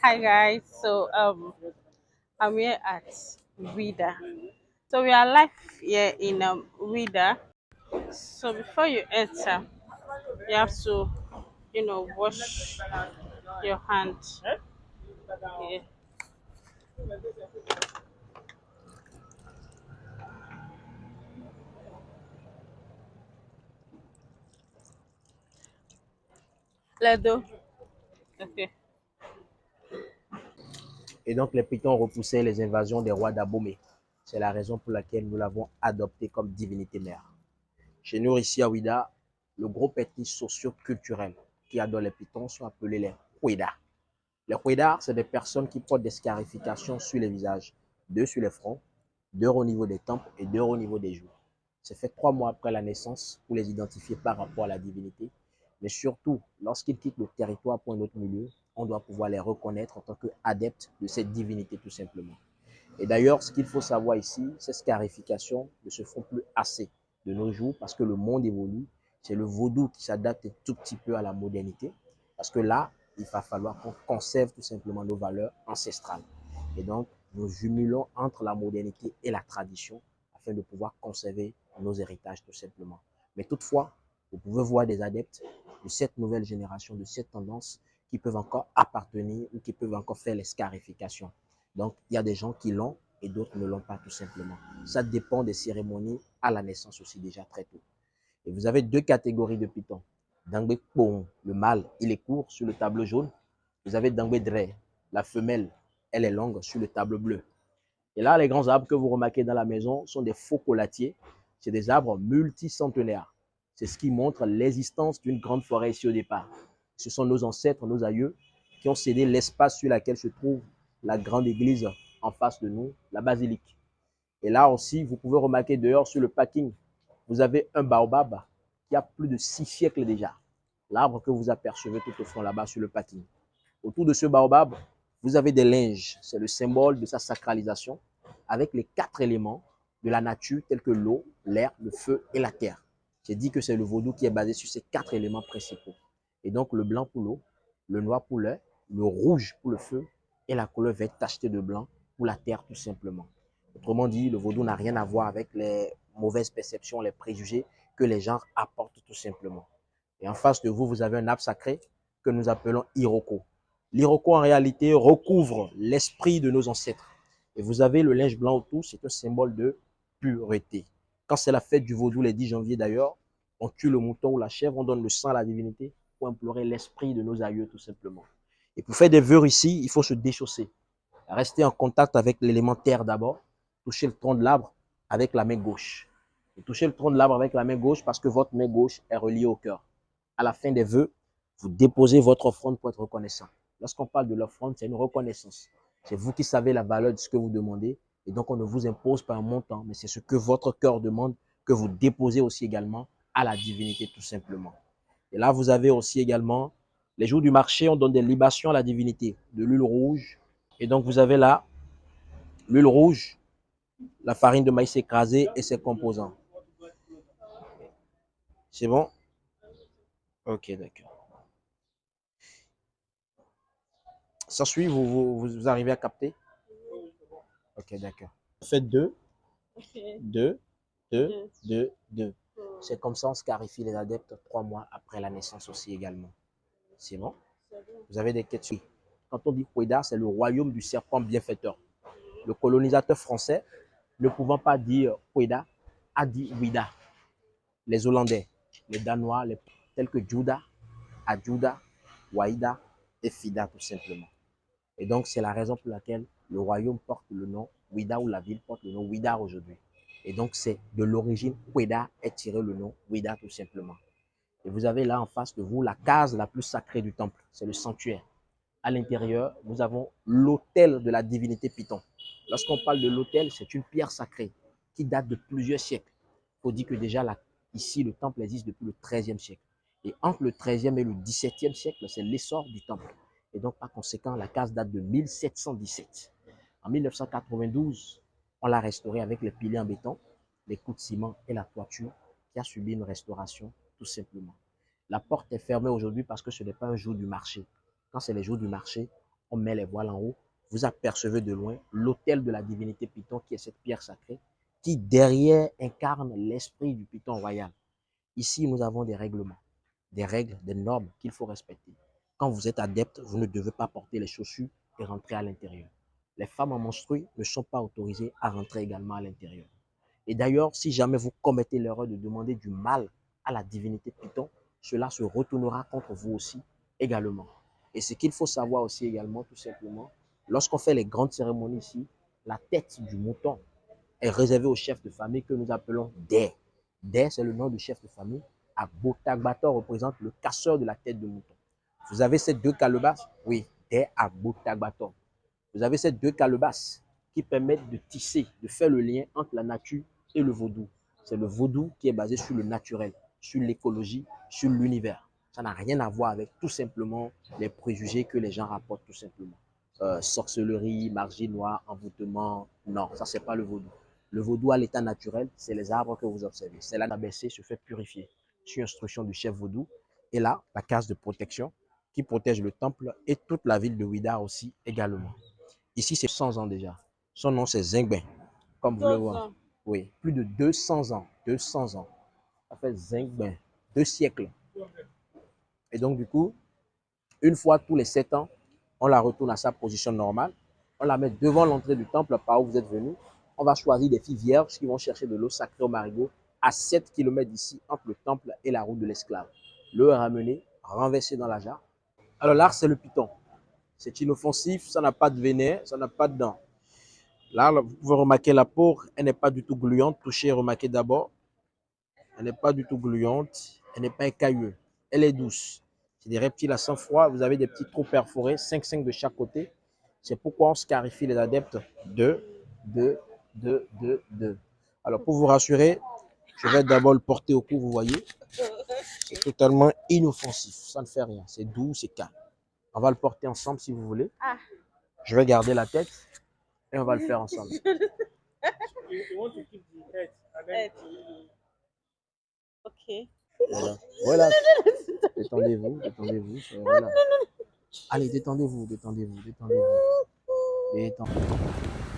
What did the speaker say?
Hi guys, I'm here at Wida. So we are live here in Wida. So before you enter, you have to, wash your hand. Yeah. Ledo. Okay. Et donc les Pythons repoussaient les invasions des rois d'Abomey. C'est la raison pour laquelle nous l'avons adopté comme divinité mère. Chez nous, ici à Ouida, le groupe ethnique socio-culturel qui adore les Pythons sont appelés les Ouida. Les Ouida, c'est des personnes qui portent des scarifications sur les visages, deux sur les fronts, deux au niveau des tempes et deux au niveau des joues. C'est fait 3 mois après la naissance pour les identifier par rapport à la divinité. Mais surtout, lorsqu'ils quittent le territoire pour un autre milieu, on doit pouvoir les reconnaître en tant qu'adeptes de cette divinité tout simplement. Et d'ailleurs, ce qu'il faut savoir ici, ces scarifications ne se font plus assez de nos jours parce que le monde évolue. C'est le vaudou qui s'adapte un tout petit peu à la modernité. Parce que là, il va falloir qu'on conserve tout simplement nos valeurs ancestrales. Et donc, nous jumelons entre la modernité et la tradition afin de pouvoir conserver nos héritages tout simplement. Mais toutefois, vous pouvez voir des adeptes de cette nouvelle génération, de cette tendance, qui peuvent encore appartenir ou qui peuvent encore faire les scarifications. Donc, il y a des gens qui l'ont et d'autres ne l'ont pas tout simplement. Ça dépend des cérémonies à la naissance aussi déjà très tôt. Et vous avez deux catégories de pitons. Dangbe Pong, le mâle, il est court sur le tableau jaune. Vous avez Dangbe Dre, la femelle, elle est longue sur le tableau bleu. Et là, les grands arbres que vous remarquez dans la maison sont des faux colatiers. C'est des arbres multicentenaires. C'est ce qui montre l'existence d'une grande forêt ici au départ. Ce sont nos ancêtres, nos aïeux, qui ont cédé l'espace sur lequel se trouve la grande église en face de nous, la basilique. Et là aussi, vous pouvez remarquer dehors sur le parking, vous avez un baobab qui a plus de 6 siècles déjà. L'arbre que vous apercevez tout au fond là-bas sur le parking. Autour de ce baobab, vous avez des linges. C'est le symbole de sa sacralisation avec les 4 éléments de la nature tels que l'eau, l'air, le feu et la terre. J'ai dit que c'est le vaudou qui est basé sur ces 4 éléments principaux. Et donc le blanc pour l'eau, le noir pour l'air, le rouge pour le feu et la couleur verte tachetée de blanc pour la terre tout simplement. Autrement dit, le vaudou n'a rien à voir avec les mauvaises perceptions, les préjugés que les gens apportent tout simplement. Et en face de vous, vous avez un arbre sacré que nous appelons Iroko. L'Iroko, en réalité, recouvre l'esprit de nos ancêtres. Et vous avez le linge blanc autour, c'est un symbole de pureté. Quand c'est la fête du vaudou, les 10 janvier d'ailleurs, on tue le mouton ou la chèvre, on donne le sang à la divinité pour implorer l'esprit de nos aïeux, tout simplement. Et pour faire des vœux ici, il faut se déchausser. Rester en contact avec l'élément terre d'abord. Toucher le tronc de l'arbre avec la main gauche. Et touchez le tronc de l'arbre avec la main gauche parce que votre main gauche est reliée au cœur. À la fin des vœux, vous déposez votre offrande pour être reconnaissant. Lorsqu'on parle de l'offrande, c'est une reconnaissance. C'est vous qui savez la valeur de ce que vous demandez. Et donc, on ne vous impose pas un montant, mais c'est ce que votre cœur demande que vous déposez aussi également à la divinité, tout simplement. Et là, vous avez aussi également les jours du marché, on donne des libations à la divinité, de l'huile rouge. Et donc, vous avez là l'huile rouge, la farine de maïs écrasée et ses composants. C'est bon? Ok, d'accord. Ça suit, vous arrivez à capter? Ok, d'accord. Faites deux, Okay. deux, deux, Yes. deux, deux. Hmm. C'est comme ça on scarifie les adeptes 3 mois après la naissance aussi également. C'est bon? Vous avez des questions? Quand on dit Ouida, c'est le royaume du serpent bienfaiteur. Le colonisateur français, ne pouvant pas dire Ouida, a dit Ouida. Les Hollandais, les Danois, tels que Juda, Adjuda, Waïda et Fida tout simplement. Et donc, c'est la raison pour laquelle le royaume porte le nom Ouida ou la ville porte le nom Ouida aujourd'hui. Et donc, c'est de l'origine Ouida est tiré le nom Ouida tout simplement. Et vous avez là en face de vous la case la plus sacrée du temple, c'est le sanctuaire. À l'intérieur, nous avons l'autel de la divinité Python. Lorsqu'on parle de l'autel, c'est une pierre sacrée qui date de plusieurs siècles. Il faut dire que déjà là, ici, le temple existe depuis le XIIIe siècle. Et entre le XIIIe et le XVIIe siècle, c'est l'essor du temple. Et donc, par conséquent, la case date de 1717. En 1992, on l'a restaurée avec les piliers en béton, les coups de ciment et la toiture qui a subi une restauration tout simplement. La porte est fermée aujourd'hui parce que ce n'est pas un jour du marché. Quand c'est les jours du marché, on met les voiles en haut, vous apercevez de loin l'autel de la divinité Python, qui est cette pierre sacrée, qui derrière incarne l'esprit du Python royal. Ici, nous avons des règlements, des règles, des normes qu'il faut respecter. Quand vous êtes adepte, vous ne devez pas porter les chaussures et rentrer à l'intérieur. Les femmes en menstrues ne sont pas autorisées à rentrer également à l'intérieur. Et d'ailleurs, si jamais vous commettez l'erreur de demander du mal à la divinité Python, cela se retournera contre vous aussi également. Et ce qu'il faut savoir aussi également, tout simplement, lorsqu'on fait les grandes cérémonies ici, la tête du mouton est réservée au chef de famille que nous appelons Dé. Dé, c'est le nom du chef de famille. Agbotagbator représente le casseur de la tête de mouton. Vous avez ces deux calebasses? Oui, Dé Agbotagbator. Vous avez ces deux calebasses qui permettent de tisser, de faire le lien entre la nature et le vaudou. C'est le vaudou qui est basé sur le naturel, sur l'écologie, sur l'univers. Ça n'a rien à voir avec tout simplement les préjugés que les gens rapportent tout simplement. Sorcellerie, magie noire, envoûtement, non, ça c'est pas le vaudou. Le vaudou à l'état naturel, c'est les arbres que vous observez. C'est là l'abbé se fait purifier sur instruction du chef vaudou. Et là, la case de protection qui protège le temple et toute la ville de Ouida aussi également. Ici, c'est 100 ans déjà. Son nom, c'est Zingbin, comme vous le voyez. Oui, plus de 200 ans. 200 ans. Ça fait Zingbin. 2 siècles. Et donc, du coup, une fois tous les 7 ans, on la retourne à sa position normale. On la met devant l'entrée du temple par où vous êtes venu. On va choisir des filles vierges qui vont chercher de l'eau sacrée au marigot à 7 km d'ici, entre le temple et la route de l'esclave. L'eau est ramenée, renversée dans la jarre. Alors, l'art, c'est le python. C'est inoffensif, ça n'a pas de venin, ça n'a pas de dents. Là, vous pouvez remarquer la peau, elle n'est pas du tout gluante. Touchez, remarquez d'abord. Elle n'est pas du tout gluante, elle n'est pas écailleuse. Elle est douce. C'est des reptiles à sang froid. Vous avez des petits trous perforés, 5 de chaque côté. C'est pourquoi on scarifie les adeptes. 2, 2, 2, 2, 2. Alors, pour vous rassurer, je vais d'abord le porter au cou, vous voyez. C'est totalement inoffensif. Ça ne fait rien. C'est doux, c'est calme. On va le porter ensemble si vous voulez. Je vais garder la tête et on va le faire ensemble. Ok. Voilà. Voilà. Détendez-vous, détendez-vous. Voilà. Allez, détendez-vous, détendez-vous, détendez-vous. Détendez-vous.